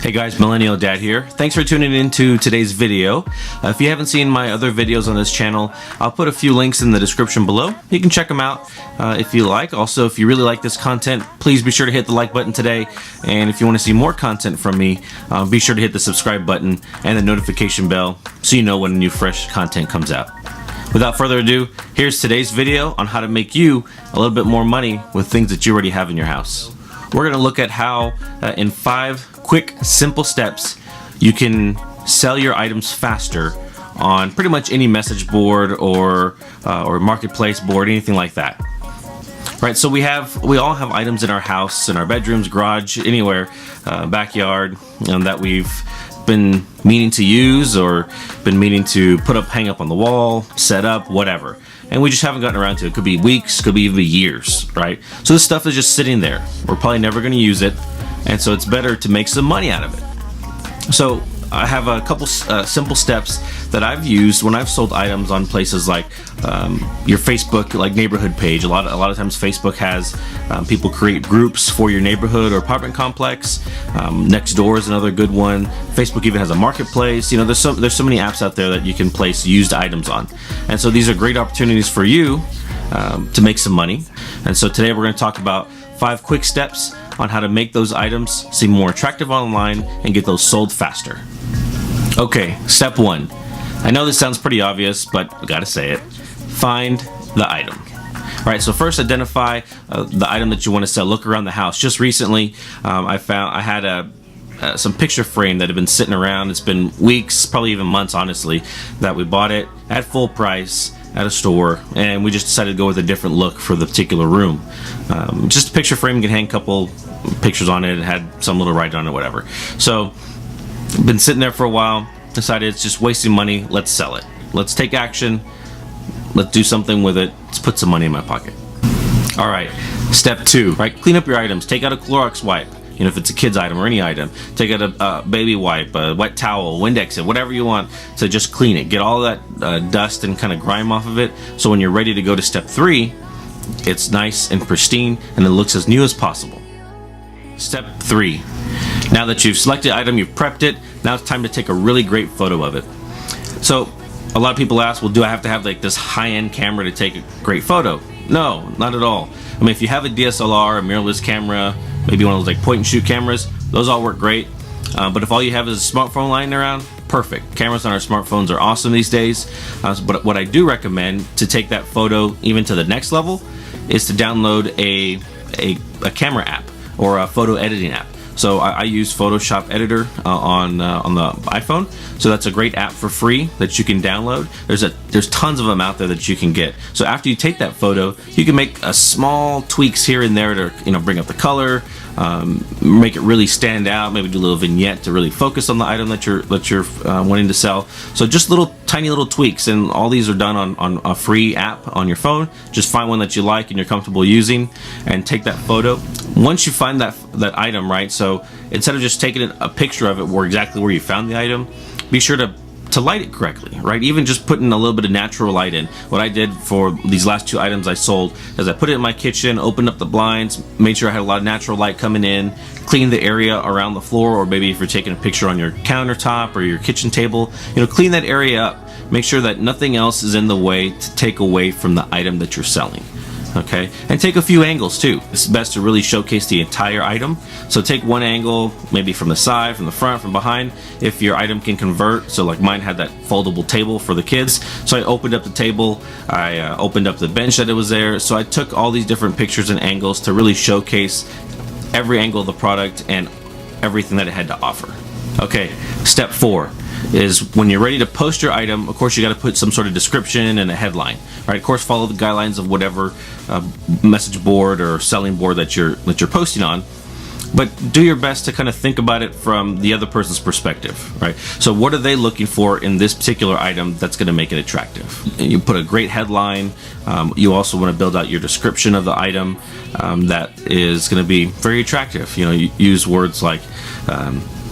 Hey guys, Millennial Dad here. Thanks for tuning into today's video. If you haven't seen my other videos on this channel, I'll put a few links in the description below. You can check them out if you like. Also, if you really like this content, please be sure to hit the like button today. And if you want to see more content from me, be sure to hit the subscribe button and the notification bell so you know when new fresh content comes out. Without further ado, here's today's video on how to make you a little bit more money with things that you already have in your house. We're going to look at how in 5 quick, simple steps you can sell your items faster on pretty much any message board or marketplace board, anything like that. Right, so we all have items in our house, in our bedrooms, garage, anywhere, backyard, that we've been meaning to use or been meaning to hang up on the wall, set up, whatever. And we just haven't gotten around to it. Could be weeks, could be even years, right? So this stuff is just sitting there. We're probably never going to use it, and so it's better to make some money out of it. So I have a couple simple steps that I've used when I've sold items on places like your Facebook neighborhood page. A lot of times Facebook has people create groups for your neighborhood or apartment complex. Nextdoor is another good one. Facebook even has a marketplace. You know, there's so many apps out there that you can place used items on, and so these are great opportunities for you to make some money. And so today we're going to talk about 5 quick steps on how to make those items seem more attractive online and get those sold faster. Okay, step 1. I know this sounds pretty obvious, but I gotta say it. Find the item. All right, so first identify the item that you want to sell. Look around the house. Just recently, I had some picture frame that had been sitting around. It's been weeks, probably even months, honestly, that we bought it at full price at a store, and we just decided to go with a different look for the particular room. Just a picture frame, you can hang a couple pictures on it. It had some little writing on it, whatever. So been sitting there for a while, decided it's just wasting money, let's sell it. Let's take action, let's do something with it, let's put some money in my pocket. Alright, step 2, right? Clean up your items. Take out a Clorox wipe, you know, if it's a kid's item or any item. Take out a baby wipe, a wet towel, Windex it, whatever you want to just clean it. Get all that dust and kind of grime off of it, so when you're ready to go to step 3, it's nice and pristine and it looks as new as possible. Step 3. Now that you've selected the item, you've prepped it, now it's time to take a really great photo of it. So a lot of people ask, well, do I have to have like this high-end camera to take a great photo? No, not at all. I mean, if you have a DSLR, a mirrorless camera, maybe one of those like point-and-shoot cameras, those all work great. But if all you have is a smartphone lying around, perfect. Cameras on our smartphones are awesome these days. But what I do recommend to take that photo even to the next level is to download a camera app or a photo editing app. So I use Photoshop Editor on the iPhone. So that's a great app for free that you can download. There's tons of them out there that you can get. So after you take that photo, you can make small tweaks here and there to bring up the color, make it really stand out. Maybe do a little vignette to really focus on the item that you're wanting to sell. So just tiny little tweaks, and all these are done on a free app on your phone. Just find one that you like and you're comfortable using, and take that photo. Once you find that item, right? So instead of just taking a picture of it exactly where you found the item, be sure to light it correctly, right? Even just putting a little bit of natural light in. What I did for these last 2 items I sold is I put it in my kitchen, opened up the blinds, made sure I had a lot of natural light coming in, cleaned the area around the floor, or maybe if you're taking a picture on your countertop or your kitchen table, clean that area up. Make sure that nothing else is in the way to take away from the item that you're selling. Okay, and take a few angles too. It's best to really showcase the entire item. So take one angle, maybe from the side, from the front, from behind, if your item can convert. So like mine had that foldable table for the kids. So I opened up the table, I opened up the bench that it was there. So I took all these different pictures and angles to really showcase every angle of the product and everything that it had to offer. Okay, step 4 is when you're ready to post your item, of course you got to put some sort of description and a headline, right? Of course, follow the guidelines of whatever message board or selling board that you're posting on, but do your best to kind of think about it from the other person's perspective, right? So what are they looking for in this particular item that's going to make it attractive? You put a great headline. You also want to build out your description of the item that is going to be very attractive. You use words like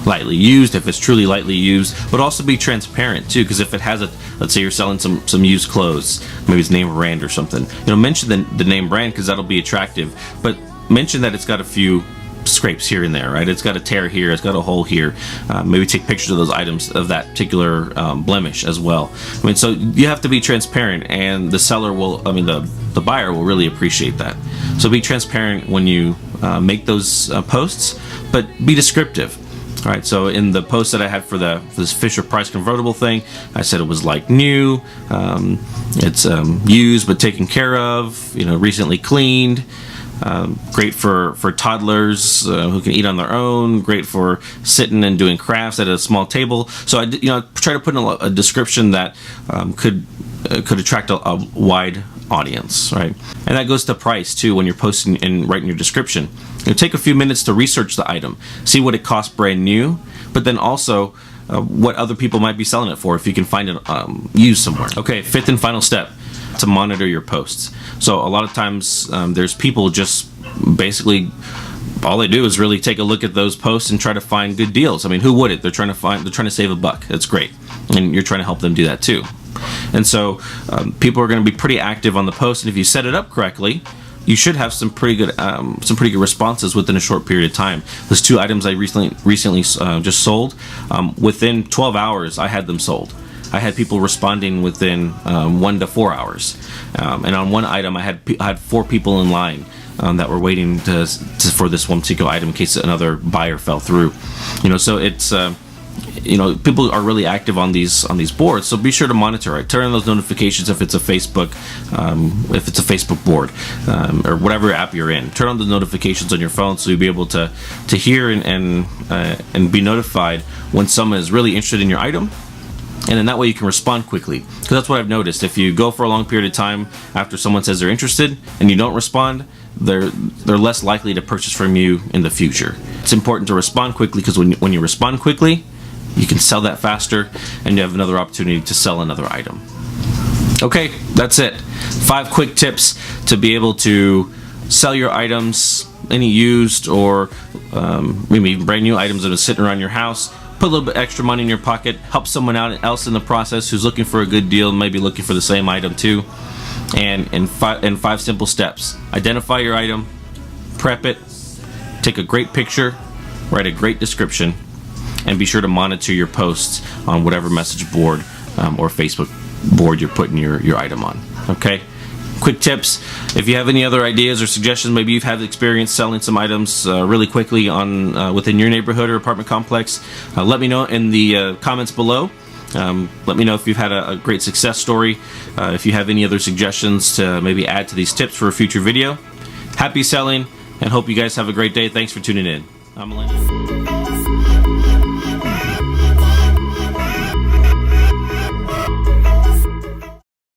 lightly used, if it's truly lightly used, but also be transparent too, because if it has let's say you're selling some used clothes, maybe it's name brand or something, mention the name brand, because that'll be attractive, but mention that it's got a few scrapes here and there, right? It's got a tear here, it's got a hole here. Maybe take pictures of those items, of that particular blemish as well. I mean, so you have to be transparent, and the seller will, I mean, the buyer will really appreciate that. So be transparent when you make those posts, but be descriptive. All right, so in the post that I had for this Fisher Price convertible thing, I said it was like new, it's used but taken care of, recently cleaned, great for toddlers who can eat on their own, great for sitting and doing crafts at a small table. So I try to put in a description that could attract a wide audience, right? And that goes to price too when you're posting and writing your description. Take a few minutes to research the item, see what it costs brand new, but then also what other people might be selling it for if you can find it used somewhere. Okay, fifth and final step, to monitor your posts. So a lot of times there's people just basically all they do is really take a look at those posts and try to find good deals. I mean, who wouldn't? They're trying to save a buck. That's great, and you're trying to help them do that too. And so people are going to be pretty active on the post, and if you set it up correctly, you should have some pretty good responses within a short period of time. Those 2 items I recently just sold, within 12 hours I had them sold. I had people responding within 1 to 4 hours, and on one item I had 4 people in line that were waiting for this one particular item in case another buyer fell through. So it's people are really active on these boards, so be sure to monitor it. Turn on those notifications if it's a Facebook board, or whatever app you're in. Turn on the notifications on your phone so you'll be able to hear and be notified when someone is really interested in your item. And then that way you can respond quickly, because that's what I've noticed. If you go for a long period of time after someone says they're interested and you don't respond, they're less likely to purchase from you in the future. It's important to respond quickly, because when you respond quickly, you can sell that faster, and you have another opportunity to sell another item. Okay, that's it. 5 quick tips to be able to sell your items, any used or maybe brand new items that are sitting around your house. Put a little bit extra money in your pocket, help someone else in the process who's looking for a good deal, maybe looking for the same item too. And 5 simple steps. Identify your item, prep it, take a great picture, write a great description, and be sure to monitor your posts on whatever message board or Facebook board you're putting your item on. Okay? Quick tips. If you have any other ideas or suggestions, maybe you've had experience selling some items really quickly on within your neighborhood or apartment complex, let me know in the comments below. Let me know if you've had a great success story. If you have any other suggestions to maybe add to these tips for a future video. Happy selling, and hope you guys have a great day. Thanks for tuning in. I'm Melinda.